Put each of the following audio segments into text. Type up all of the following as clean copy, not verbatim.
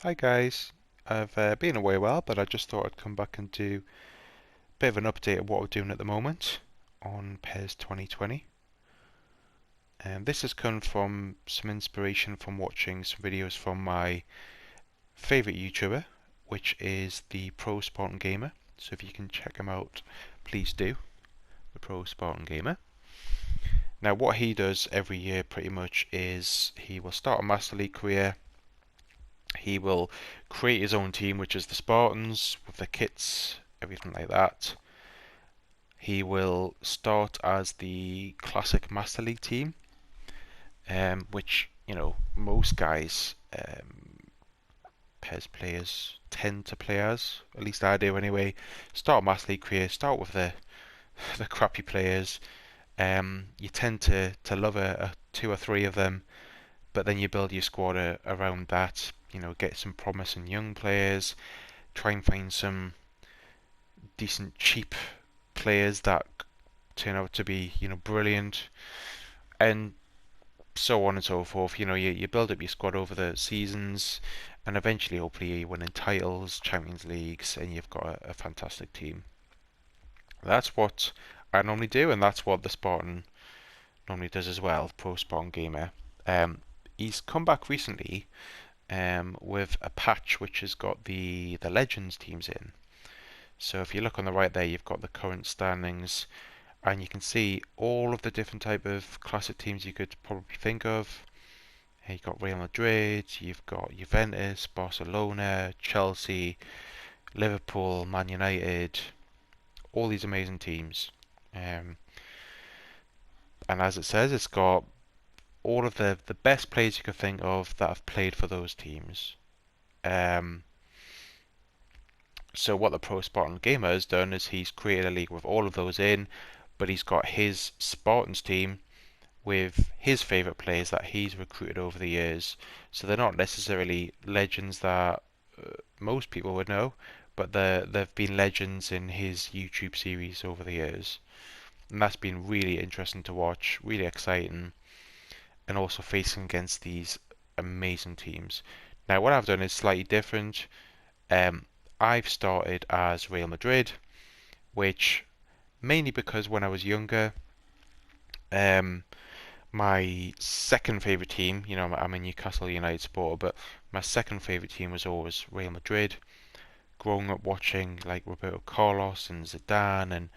Hi guys, I've been away a while, but I just thought I'd come back and do a bit of an update of what we're doing at the moment on PES 2020. This has come from some inspiration from watching some videos from my favourite YouTuber, which is the Pro Spartan Gamer. So if you can check him out, please do, the Pro Spartan Gamer. Now what he does every year pretty much is he will start a Master League career. He will create his own team, which is the Spartans, with the kits, everything like that. He will start as the classic Master League team, which, most guys, PES players tend to play as. At least I do anyway. Start Master League career, start with the the crappy players. You tend to love two or three of them, but then you build your squad around that. Get some promising young players, try and find some decent cheap players that turn out to be, brilliant, and so on and so forth. You build up your squad over the seasons, and eventually, hopefully, you're winning titles, Champions Leagues, and you've got a fantastic team. That's what I normally do, and that's what the Spartan normally does as well, Pro Spartan Gamer. He's come back recently with a patch which has got the Legends teams in. So if you look on the right there, you've got the current standings, and you can see all of the different type of classic teams you could probably think of. You've got Real Madrid, you've got Juventus, Barcelona, Chelsea, Liverpool, Man United, all these amazing teams. Um, and as it says, it's got all of the best players you could think of that have played for those teams. Um, so what the Pro Spartan Gamer has done is he's created a league with all of those in, but he's got his Spartans team with his favourite players that he's recruited over the years. So they're not necessarily legends that most people would know, but they've been legends in his YouTube series over the years. And that's been really interesting to watch, really exciting, and also facing against these amazing teams. Now, what I've done is slightly different. Um, I've started as Real Madrid, which mainly because when I was younger, um, my second favourite team, I'm a Newcastle United supporter, but my second favourite team was always Real Madrid. Growing up watching like Roberto Carlos and Zidane and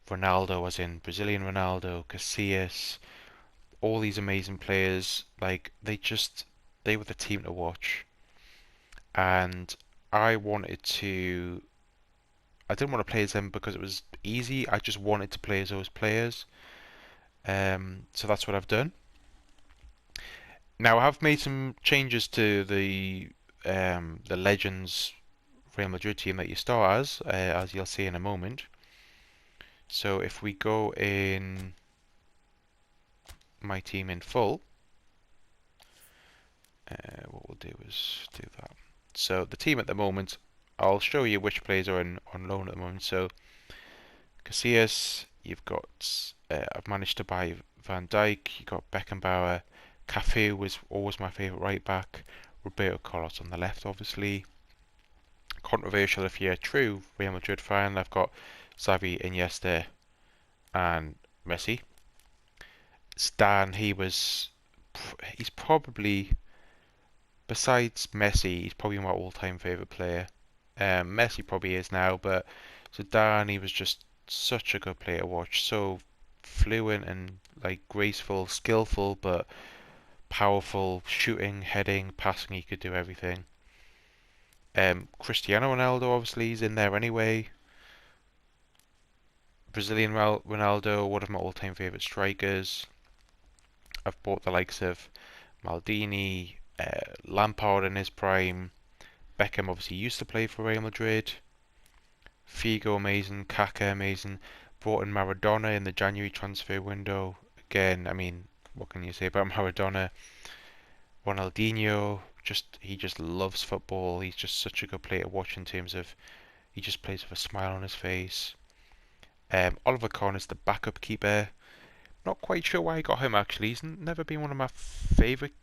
Ronaldo, as in Brazilian Ronaldo, Casillas, all these amazing players, like they were the team to watch. And I wanted to, I didn't want to play as them because it was easy. I just wanted to play as those players. So that's what I've done. Now I've made some changes to the Legends Real Madrid team that you start as you'll see in a moment. So if we go in my team in full, what we'll do is do that. So the team at the moment, I'll show you which players are on loan at the moment. So Casillas, you've got, I've managed to buy Van Dijk, you've got Beckenbauer, Cafu was always my favourite right back, Roberto Carlos on the left obviously. Controversial if you're a true Real Madrid fan, I've got Xavi, Iniesta and Messi. Stan, he's probably, besides Messi, he's probably my all-time favourite player. Messi probably is now, but Zidane, he was just such a good player to watch. So fluent and like graceful, skillful, but powerful, shooting, heading, passing. He could do everything. Cristiano Ronaldo, obviously, is in there anyway. Brazilian Ronaldo, one of my all-time favourite strikers. I've bought the likes of Maldini, Lampard in his prime. Beckham obviously used to play for Real Madrid. Figo amazing, Kaká amazing. Brought in Maradona in the January transfer window. Again, I mean, what can you say about Maradona? Ronaldinho, he just loves football. He's just such a good player to watch in terms of he just plays with a smile on his face. Oliver Kahn is the backup keeper. Not quite sure why I got him actually. He's never been one of my favourite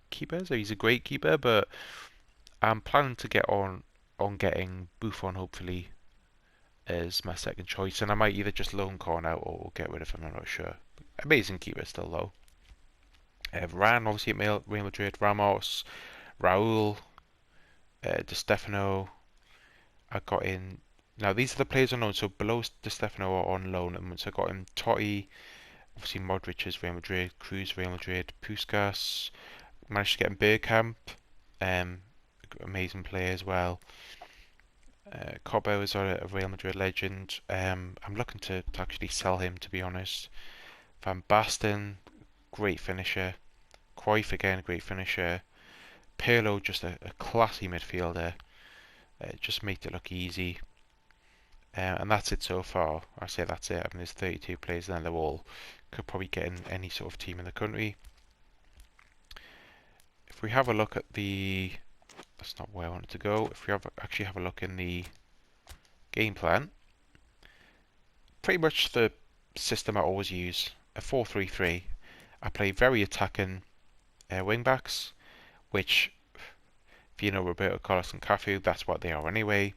keepers. He's a great keeper, but I'm planning to get on getting Buffon hopefully as my second choice, and I might either just loan Corn out or get rid of him. I'm not sure. Amazing keeper still though. Varane obviously at Real Madrid, Ramos, Raul, Di Stefano. I got in. Now these are the players on loan. So below Di Stefano are on loan at the moment. So I got in Totti, obviously Modric is Real Madrid, Cruz Real Madrid, Puskas. Managed to get in Bergkamp, um, amazing player as well. Cobbo is a Real Madrid legend. I'm looking to actually sell him, to be honest. Van Basten, great finisher. Cruyff again, great finisher. Pirlo, just a classy midfielder. Just made it look easy. And that's it so far. I say that's it. I mean, there's 32 players, and they're all could probably get in any sort of team in the country. If we have a look at the, that's not where I wanted to go. If we actually have a look in the game plan, pretty much the system I always use, a 4-3-3. I play very attacking wing backs, which, if you know Roberto Carlos and Cafu, that's what they are anyway.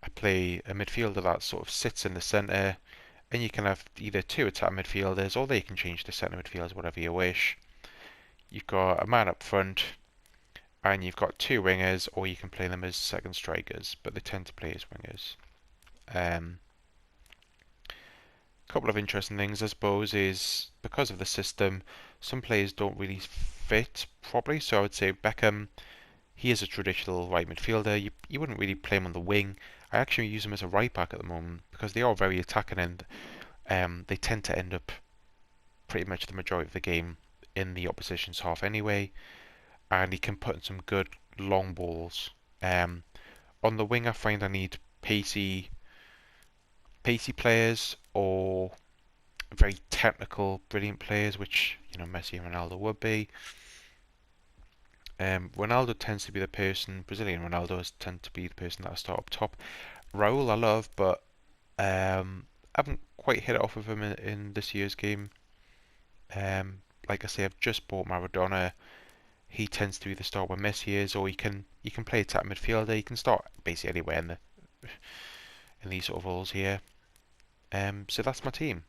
I play a midfielder that sort of sits in the centre, and you can have either two attack midfielders, or they can change the centre midfielders, whatever you wish. You've got a man up front, and you've got two wingers, or you can play them as second strikers, but they tend to play as wingers. Couple of interesting things, I suppose, is because of the system, some players don't really fit properly. So I would say Beckham, he is a traditional right midfielder. You wouldn't really play him on the wing. I actually use him as a right back at the moment because they are very attacking, and they tend to end up pretty much the majority of the game in the opposition's half anyway. And he can put in some good long balls. On the wing, I find I need pacey players or very technical, brilliant players, which Messi and Ronaldo would be. Ronaldo tends to be the person. Brazilian Ronaldo tend to be the person that I start up top. Raul I love, but I haven't quite hit it off with him in this year's game. Like I say, I've just bought Maradona. He tends to be the start where Messi is, or you can play attack midfielder. You can start basically anywhere in these sort of roles here. So that's my team.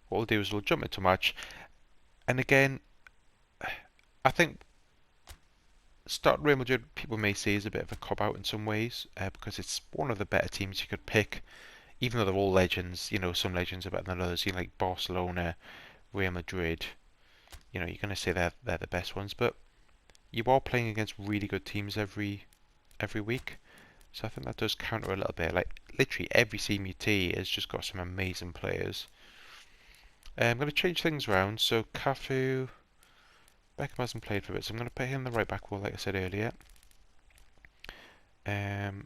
What we'll do is we'll jump into match, and again, I think starting Real Madrid people may say is a bit of a cop out in some ways because it's one of the better teams you could pick, even though they're all legends. Some legends are better than others. Like Barcelona, Real Madrid. You're going to say they're the best ones, but you are playing against really good teams every week. So I think that does counter a little bit. Like literally every CMT has just got some amazing players. I'm going to change things around. So Cafu, Beckham hasn't played for a bit, so I'm going to put him in the right back wall, like I said earlier. Beckenbauer,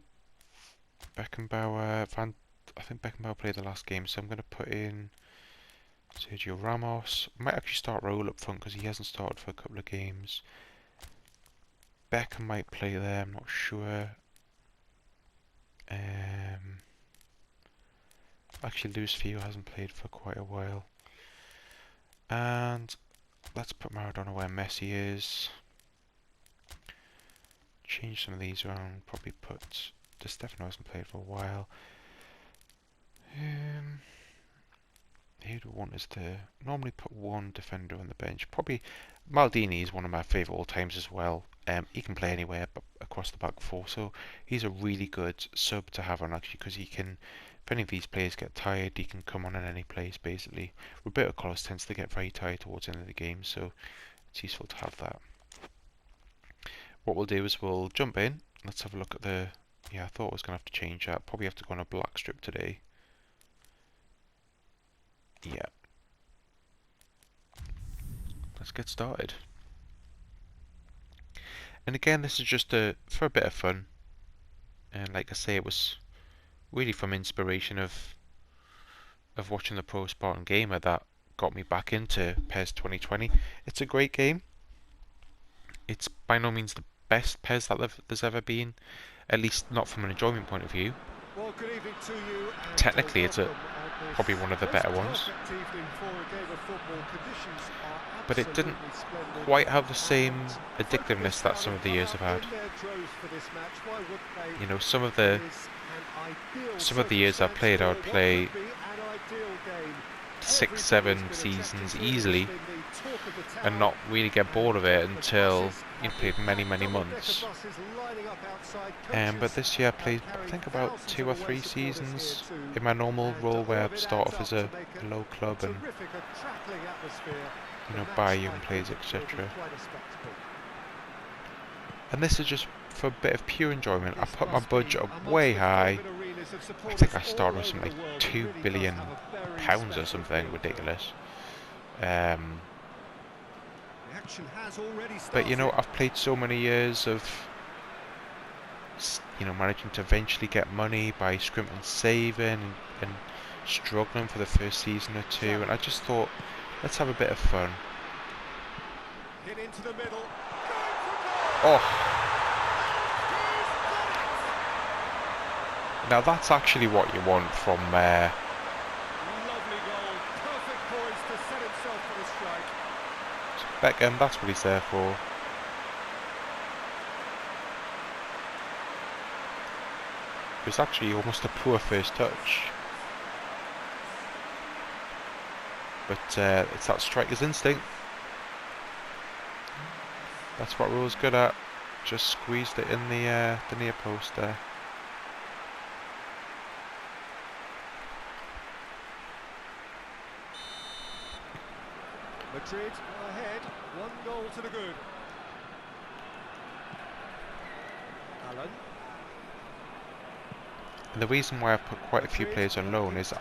I think Beckenbauer played the last game, so I'm going to put in Sergio Ramos. I might actually start Raul up front because he hasn't started for a couple of games. Beckham might play there, I'm not sure. Actually, Luis Figo hasn't played for quite a while. And let's put Maradona where Messi is. Change some of these around. Probably put Di Stefano hasn't played for a while. Who do I want is to normally put one defender on the bench? Probably Maldini is one of my favourite all times as well. He can play anywhere but across the back four, so he's a really good sub to have on actually because he can. If any of these players get tired, he can come on in any place basically. Roberto Carlos tends to get very tired towards the end of the game, so it's useful to have that. What we'll do is we'll jump in. Let's have a look at the. Yeah, I thought I was going to have to change that. Probably have to go on a black strip today. Yeah. Let's get started. And again, this is just for a bit of fun. And like I say, it was really from inspiration of watching the Pro Spartan Gamer that got me back into PES 2020. It's a great game. It's by no means the best PES that there's ever been, at least not from an enjoyment point of view. Well, good evening to you. Technically, it's a probably one of the better ones. But it didn't quite have the same addictiveness that some of the years have had. You know, some of the years I played, I would play 6, 7 seasons easily and not really get bored of it until you played many months. But this year I played, I think, about 2 or 3 seasons in my normal role, where I'd start off as a low club and, you know, buy young players, etc. And this is just for a bit of pure enjoyment. I put my budget up way high. I think I started with something like £2 billion or something ridiculous. But you know, I've played so many years of, you know, managing to eventually get money by scrimping, saving, and struggling for the first season or two, and I just thought, let's have a bit of fun. Oh! Now that's actually what you want from Beckham. That's what he's there for. It was actually almost a poor first touch, but it's that striker's instinct. That's what Rowe's good at. Just squeezed it in the near post there. Madrid ahead, 1 goal to the good. Alan. And the reason why I've put quite a few players on loan is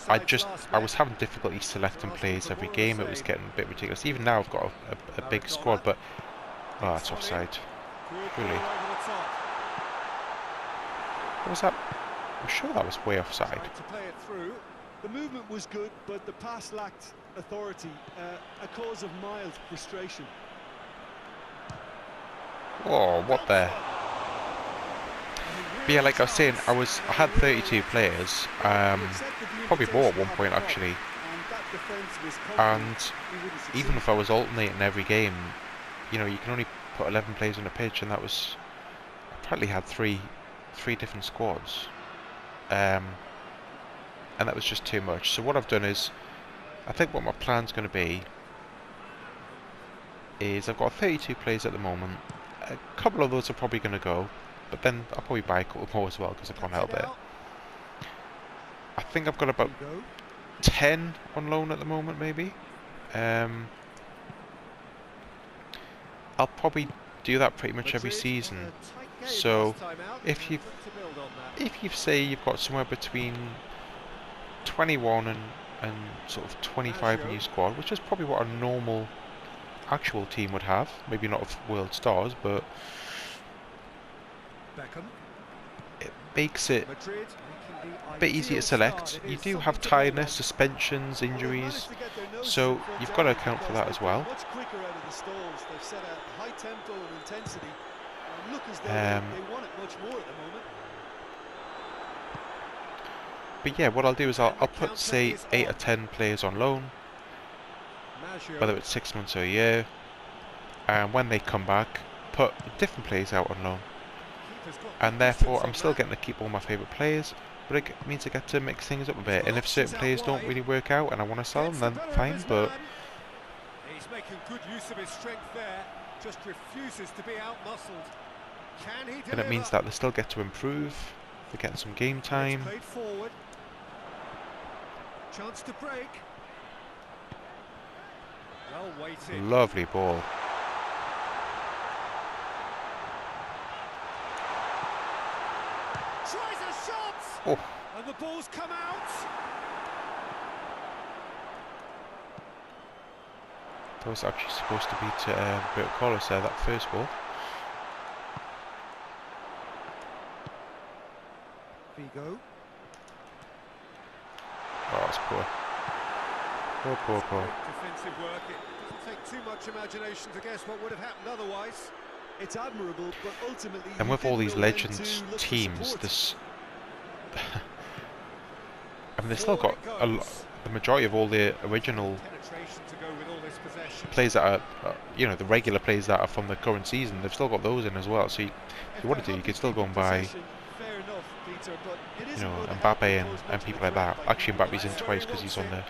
I was having difficulty selecting players every game. It was getting a bit ridiculous. Even now I've got a big squad, but oh, that's offside. Really? What was that? I'm sure that was way offside. The movement was good, but the pass lacked authority, a cause of mild frustration. Oh, what the? But yeah, like I was saying, I had 32 players, probably more at one point actually, and even if I was alternating every game, you know, you can only put 11 players on the pitch, and that was, I probably had three different squads. And that was just too much. So what I've done is, I think what my plan's going to be is, I've got 32 players at the moment. A couple of those are probably going to go, but then I'll probably buy a couple more as well because I can't help it. I think I've got about 10 on loan at the moment, maybe. I'll probably do that pretty much every season. So if you say you've got somewhere between 21 and sort of 25 in your squad, which is probably what a normal actual team would have, maybe not of world stars, but it makes it a bit easier to select. You do have tiredness, suspensions, injuries, so you've got to account for that as well. But yeah, what I'll do is I'll put, say, 8 or 10 players on loan, whether it's 6 months or a year, and when they come back, put different players out on loan. And therefore, I'm still getting to keep all my favourite players, but it means I get to mix things up a bit. And if certain players don't really work out and I want to sell them, then fine, but he's making good use of his strength there, just refuses to be out-muscled. Can he deliver? And it means that they still get to improve, they get some game time. Chance to break. Well weighted. Lovely ball. Tries a shot. Oh. And the ball's come out. That was actually supposed to be to Bert Collis there, that first ball. Vigo. Oh, that's poor. Poor. Defensive work. It doesn't take too much imagination to guess what would have happened otherwise. It's admirable, but ultimately. And with all these Legends teams, this, I and they've still got the majority of all the original players that are, you know, the regular players that are from the current season. They've still got those in as well. So if you wanted to, you could still go and buy, you know, Mbappe and people like that. Actually, Mbappe's in twice because he's on the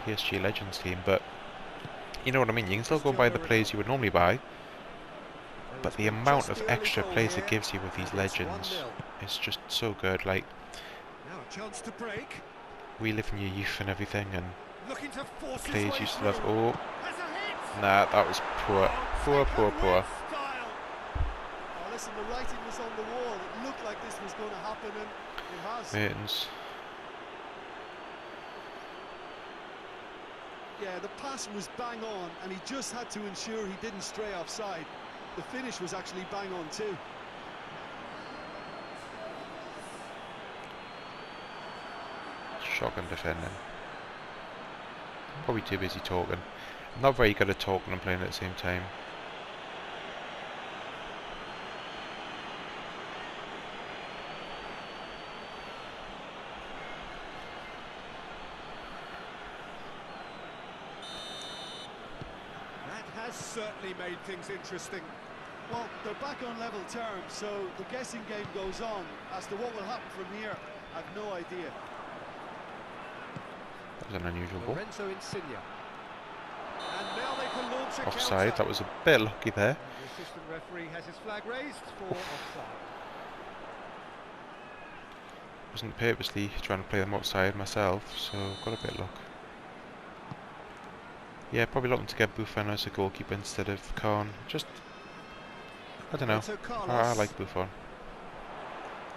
PSG Legends team. But you know what I mean. You can still go and buy the players you would normally buy. But the amount of extra players it gives you with these legends is just so good. Like, reliving your youth and everything, and the players you still have. Oh, nah, that was poor. Poor. Oh, listen, the writing was on the wall. It looked like this was going to happen, and it has. Mertens. Yeah, the pass was bang on, and he just had to ensure he didn't stray offside. The finish was actually bang on too. Shocking defending. Probably too busy talking. Not very good at talking and playing at the same time. That has certainly made things interesting. Well, they're back on level terms, so the guessing game goes on as to what will happen from here. I've no idea. That was an unusual ball. And now they can launch a Offside, counter. that was a bit lucky there. And the assistant referee has his flag raised for offside. Wasn't purposely trying to play them outside myself, so got a bit of luck. Yeah, probably looking to get Buffon as a goalkeeper instead of Khan. Just, I don't know. I like Buffon.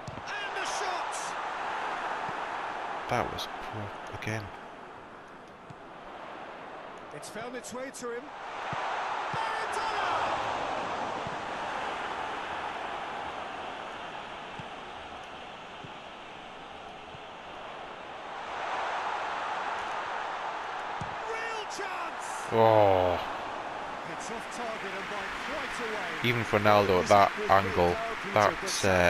And the shot! That was poor again. It's found its way to him. Maradona! Real chance! Oh, It's off target and by quite a way. even for Ronaldo at that angle, that's not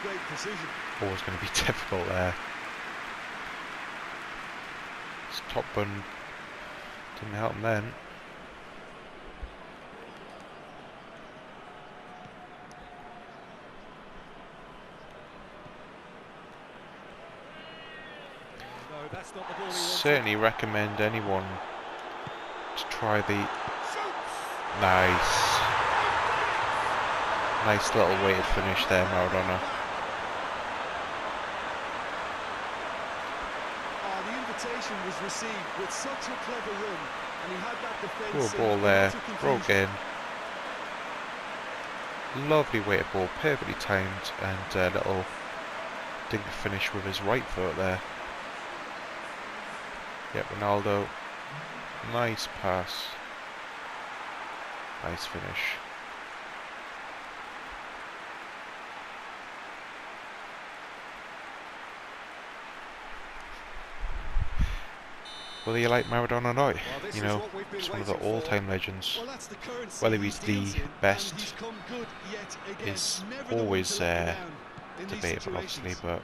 great precision. always going to be difficult there. His top bun didn't help him then. No, that's not the ball he wanted. Certainly recommend anyone to try the Shoots! nice little weighted finish there, Maradona. The invitation was received with such a clever run, and he had that defence. Poor ball there, broke in. Lovely weighted ball, perfectly timed, and a little dink finish with his right foot there. Yep, Ronaldo. Nice pass. Nice finish. Whether you like Maradona or not, you know, he's one of the all-time legends. Well, that's the currency Whether he's the deals in, best and he's come good yet again. is Never the one always to let you down in these debatable, obviously, situations. but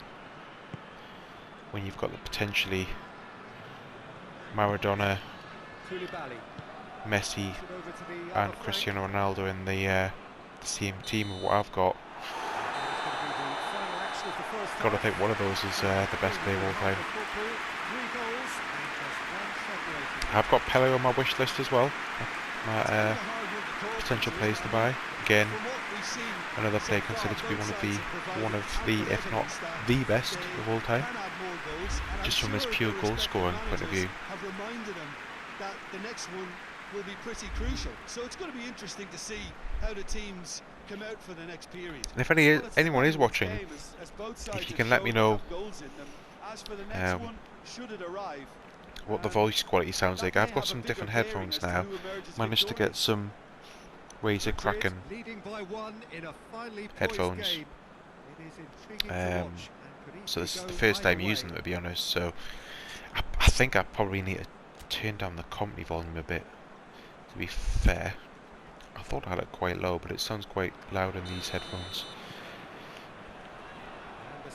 when you've got the potentially Maradona, Koulibaly. Messi, It over to the and upper Cristiano Ronaldo in the same team of what I've got, got to think one of those is the best player of all time. I've got Pele on my wish list as well. My potential players to buy. Again, another player considered to be one of the, if not the best of all time, just from his pure goal scoring point of view. Have reminded him that the next one will be pretty crucial. So it's going to be interesting to see how the teams come out for the next period. And if anyone is watching, if you can let me know what the voice quality sounds like. I've got some different headphones now. Managed to get some Razer Kraken headphones. So this is the first time using them, to be honest. So I think I probably need to turn down the company volume a bit, to be fair. I thought I had it quite low, but it sounds quite loud in these headphones.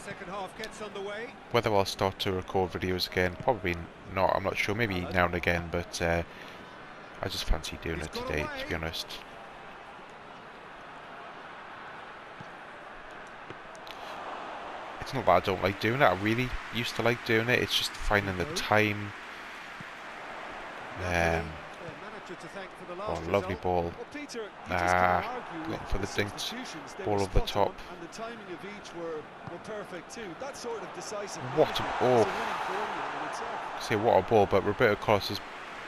Second half gets underway. Whether I'll start to record videos again, probably not. I'm not sure. Maybe now and again, but I just fancy doing it today, to be honest. It's not that I don't like doing it. I really used to like doing it. It's just finding the time. Oh, lovely ball. Looking for the dinked ball over the top. What a ball! Say what a ball, but Roberto Carlos is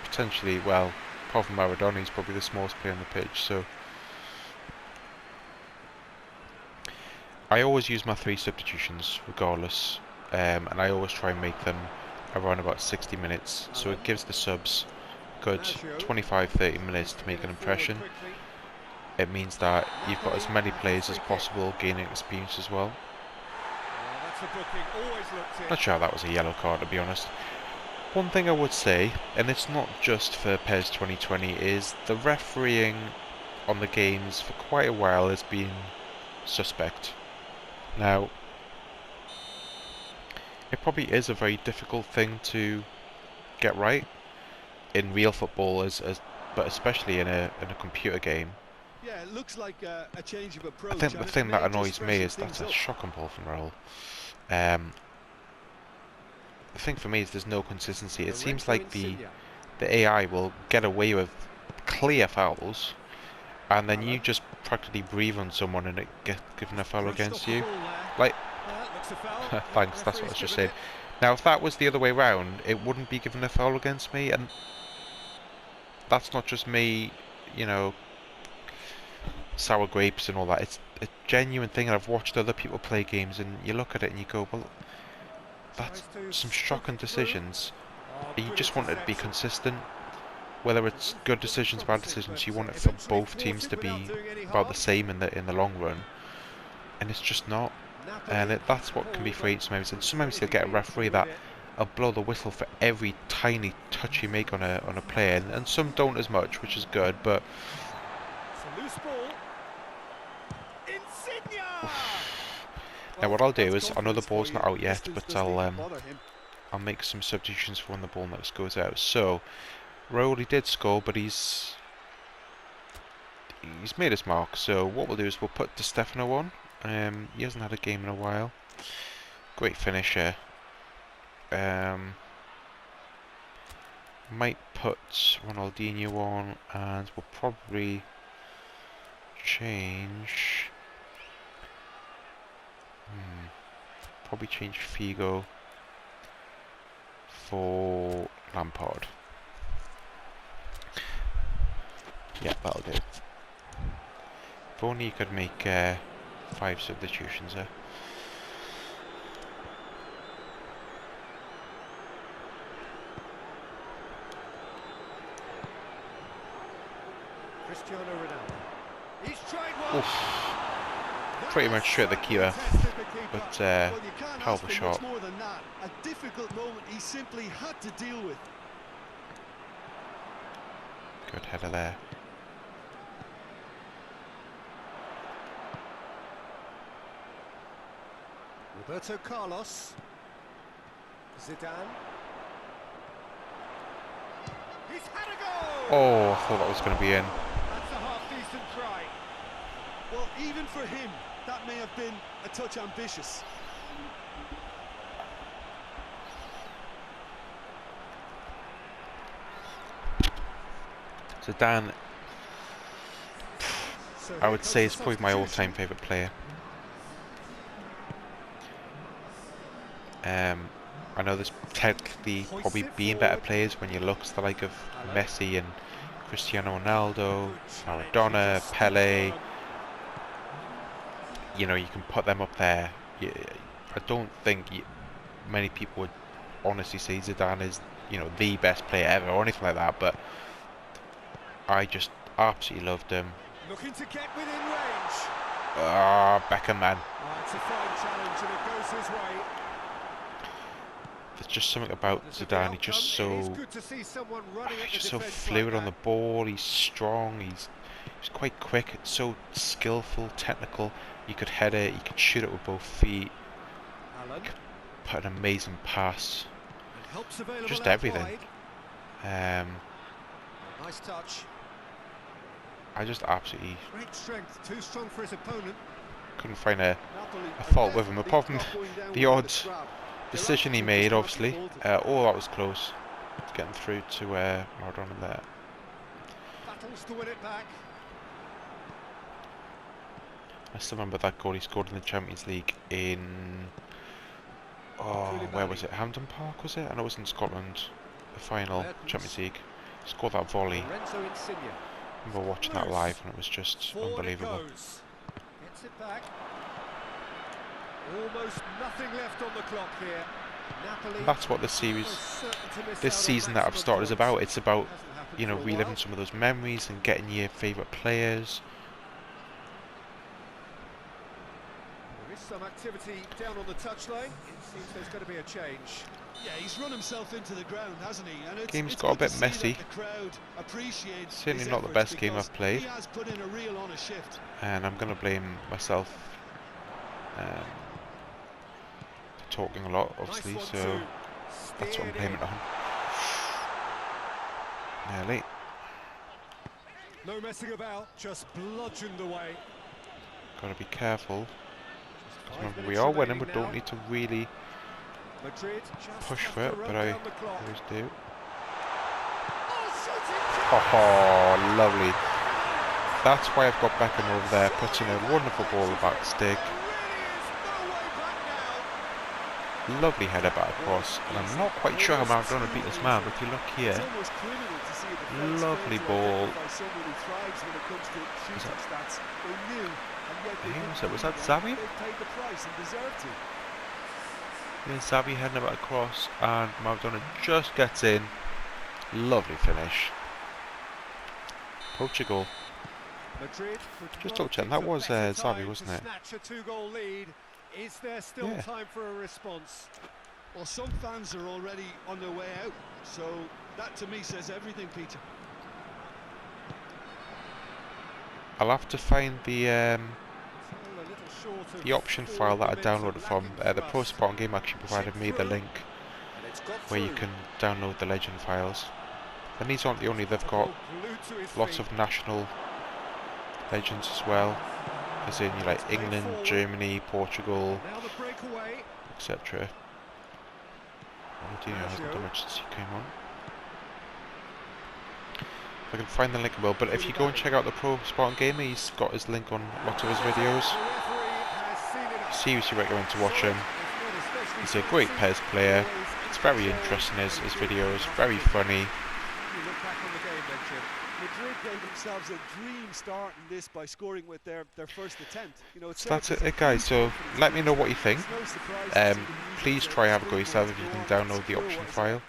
potentially, well, apart from Maradona, he's probably the smallest player on the pitch. So I always use my 3 substitutions, regardless, and I always try and make them around about 60 minutes. So it gives the subs good 25-30 minutes to make an impression. It means that you've got as many players as possible gaining experience as well. Not sure that was a yellow card, to be honest. One thing I would say, and it's not just for PES 2020, is the refereeing on the games for quite a while has been suspect. Now, it probably is a very difficult thing to get right in real football, but especially in a computer game. Yeah, it looks like a change of approach. I think the thing that annoys me is that's a shocking ball from Raul. The thing for me is there's no consistency. It seems like the AI will get away with clear fouls, and then you just practically breathe on someone and it gets given a foul against you. Like, thanks, that's what I was just saying. Now, if that was the other way around, it wouldn't be given a foul against me, and that's not just me, you know, sour grapes and all that. It's a genuine thing, and I've watched other people play games, and you look at it and you go, well, that's some shocking decisions. You just want it to be consistent. Whether it's good decisions, bad decisions, you want it for both teams to be about the same in the long run, and it's just not. And that's what can be frustrating sometimes. And sometimes you'll get a referee that will blow the whistle for every tiny touch you make on a player, and some don't as much, which is good. But now what I'll do is, I know the ball's not out yet, but I'll make some substitutions for when the ball next goes out. So Raul did score, but he's made his mark. So what we'll do is we'll put Di Stefano on. He hasn't had a game in a while. Great finisher. Might put Ronaldinho on, and we'll probably change. Probably change Figo for Lampard. Yeah, that'll do. If only you could make 5 substitutions there. Cristiano Ronaldo. He's tried one. Pretty much straight at the keeper, but powerful shot. More than that. A difficult moment he simply had to deal with. Good header there. Roberto Carlos. Zidane. He's had a goal! Oh, I thought that was going to be in. That's a half-decent try. Well, even for him, that may have been a touch ambitious. Zidane, I would say, is probably my all-time favourite player. I know there's technically probably been better players when you look at the like of Messi and Cristiano Ronaldo, Maradona, Pele. You know, you can put them up there. I don't think many people would honestly say Zidane is, you know, the best player ever or anything like that, but I just absolutely loved him. Looking to get within range. Ah, Beckham, man. Oh, it's a fine challenge and it goes his way. There's just something about Zidane. He's just so fluid on the ball. He's strong. He's quite quick. It's so skillful, technical. You could head it. You could shoot it with both feet. Allen. put an amazing pass, And help's available just out everything. wide. Nice touch. I just absolutely Great strength, too strong for his opponent. couldn't find a Napoli fault with him, definitely apart from got going down the without a odd scrap. Their decision he attitude made, just can't be obviously. faulted. Oh, that was close. Getting through to Maradona there. Battles to win it back. I still remember that goal he scored in the Champions League in... Oh, where was it? Hampden Park, was it? I know it was in Scotland. The final Champions League. Scored that volley. I remember watching that live and it was just Forward unbelievable. it goes. Gets it back. Almost nothing left on the clock here. Napoli, And that's what this season that I've started is about. It's about, you know, reliving some of those memories and getting your favourite players. There is some activity down on the touchline. It seems there's going to be a change. Yeah, he's run himself into the ground, hasn't he? And Game's got a bit messy. The crowd appreciates Certainly not the best game I've played. He has put in a real honest shift. And I'm going to blame myself for talking a lot, obviously, so that's what I'm blaming it on. Nearly. No messing about, just bludgeoned away. Got to be careful. Because remember, we are winning, we don't need to really push for it, but I always do. Oh, lovely. That's why I've got Beckham over there, putting a wonderful ball back stick. Lovely header back across, and I'm not quite sure how Maradona beat this man, but if you look here, lovely ball. Was that Xavi? Yeah, Xavi heading it across, and Maradona just gets in. Lovely finish. Portugal. Just double check, that was Xavi, wasn't it? Is there still time for a response? Well, some fans are already on their way out, so that to me says everything, Peter. I'll have to find the option file that I downloaded from the Pro Sport game. Actually provided me the link where you can download the legend files. And these aren't the only, they've got lots of national legends as well, as in like England, Germany, Portugal, etc. I do know how much since he came on. I can find the link above, but if you go and check out the Pro Spartan Gamer, he's got his link on lots of his videos. Seriously recommend to watch him. He's a great PES player. It's very interesting, his videos, very funny. Madrid gave themselves a dream start in this by scoring with their first attempt. You know, so that's it, guys. So let me know what you think. Please try have a go yourself if you can download the option file.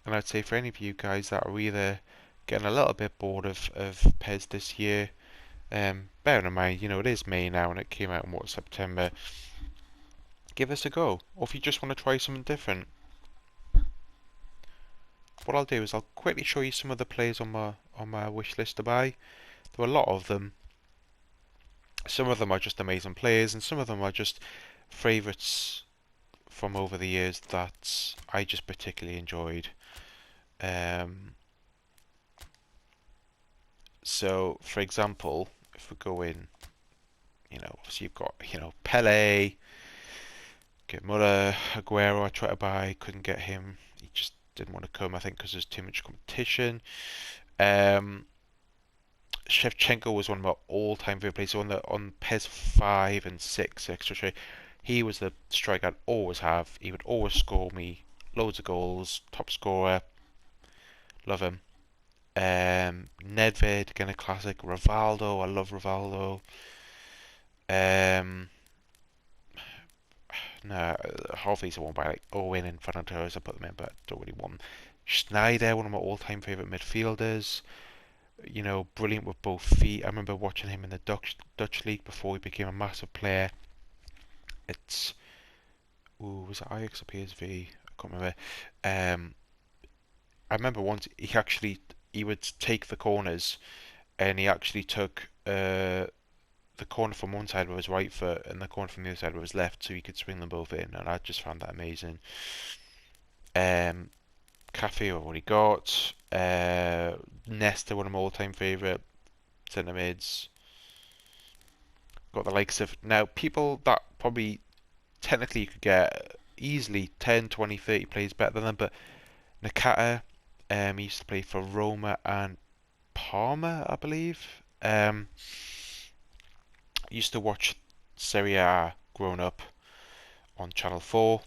And I'd say for any of you guys that are either getting a little bit bored of PES this year, bearing in mind, you know, it is May now and it came out in what, September, give us a go. Or if you just want to try something different, what I'll do is I'll quickly show you some of the players on my wish list to buy. There are a lot of them. Some of them are just amazing players, and some of them are just favourites from over the years that I just particularly enjoyed. So, for example, if we go in, you know, obviously you've got, you know, Pele, get Muller, Aguero. I tried to buy, couldn't get him. He just didn't want to come, I think, because there's too much competition. Shevchenko was one of my all-time favorite players. So on PES 5 and 6, etc. He was the striker I'd always have. He would always score me loads of goals, top scorer. Love him. Nedved, again a classic. Rivaldo, I love Rivaldo. No, obviously I won't buy like Owen and Fernando Torres. I put them in, but I don't really want them. Schneider, one of my all-time favourite midfielders. You know, brilliant with both feet. I remember watching him in the Dutch league before he became a massive player. It's was it Ajax or PSV? I can't remember. I remember once he would take the corners, and he actually took the corner from one side with his right foot and the corner from the other side with his left, so he could swing them both in, and I just found that amazing. Um, Cafe, I've already got. Nesta, one of my all-time favourite centre mids. Got the likes of now people that probably technically you could get easily 10, 20, 30 players better than them, but Nakata, he used to play for Roma and Parma, I believe. Used to watch Serie A growing up on Channel 4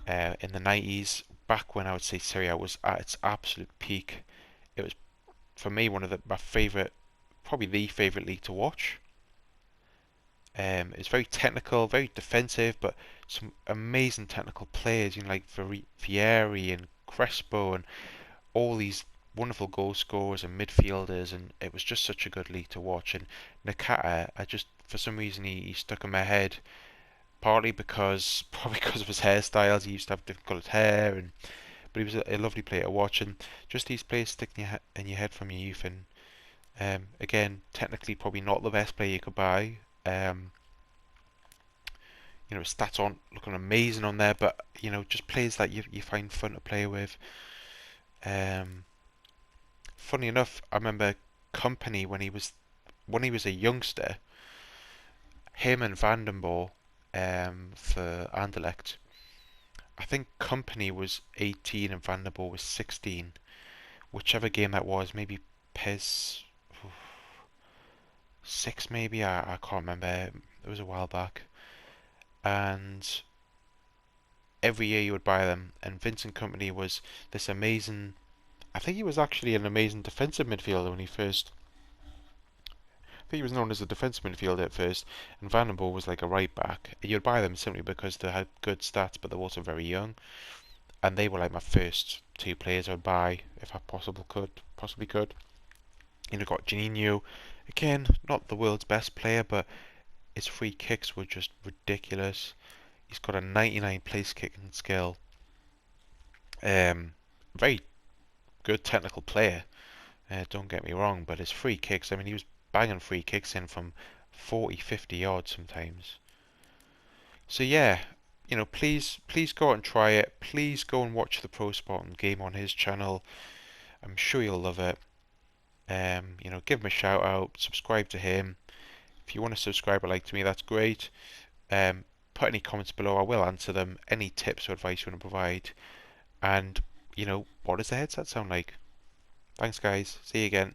in the 90s, back when I would say Serie A was at its absolute peak. It was, for me, one of my favourite, probably the favourite league to watch. It's very technical, very defensive, but some amazing technical players, like Vieri and Crespo and all these wonderful goal scorers and midfielders, and it was just such a good league to watch. And Nakata, I just for some reason he stuck in my head, partly because probably because of his hairstyles. He used to have different coloured hair, and but he was a lovely player to watch, and just these players stick in your head from your youth. And again, technically probably not the best player you could buy. His stats aren't looking amazing on there, but just players that you find fun to play with. Um, Funny enough, I remember Company when he was a youngster, him and Vandenborg for Anderlecht. I think Company was 18 and Vandenborg was 16. Whichever game that was, maybe PES 6 maybe, I can't remember. It was a while back. And every year you would buy them, and Vincent Company was this amazing. I think he was actually an amazing defensive midfielder when he first. I think he was known as a defensive midfielder at first, and Vandenborg was like a right back. You'd buy them simply because they had good stats, but they were also very young, and they were like my first two players I'd buy if I possibly could. Got Janino, again, not the world's best player, but his free kicks were just ridiculous. He's got a 99 place kicking skill. Very good technical player. Don't get me wrong, but his free kicks, I mean, he was banging free kicks in from 40, 50 yards sometimes. So yeah, please go out and try it. Please go and watch the Pro Spartan game on his channel. I'm sure you'll love it. Give him a shout out, subscribe to him. If you want to subscribe or like to me, that's great. Put any comments below, I will answer them. Any tips or advice you want to provide. And, what does the headset sound like? Thanks guys, see you again.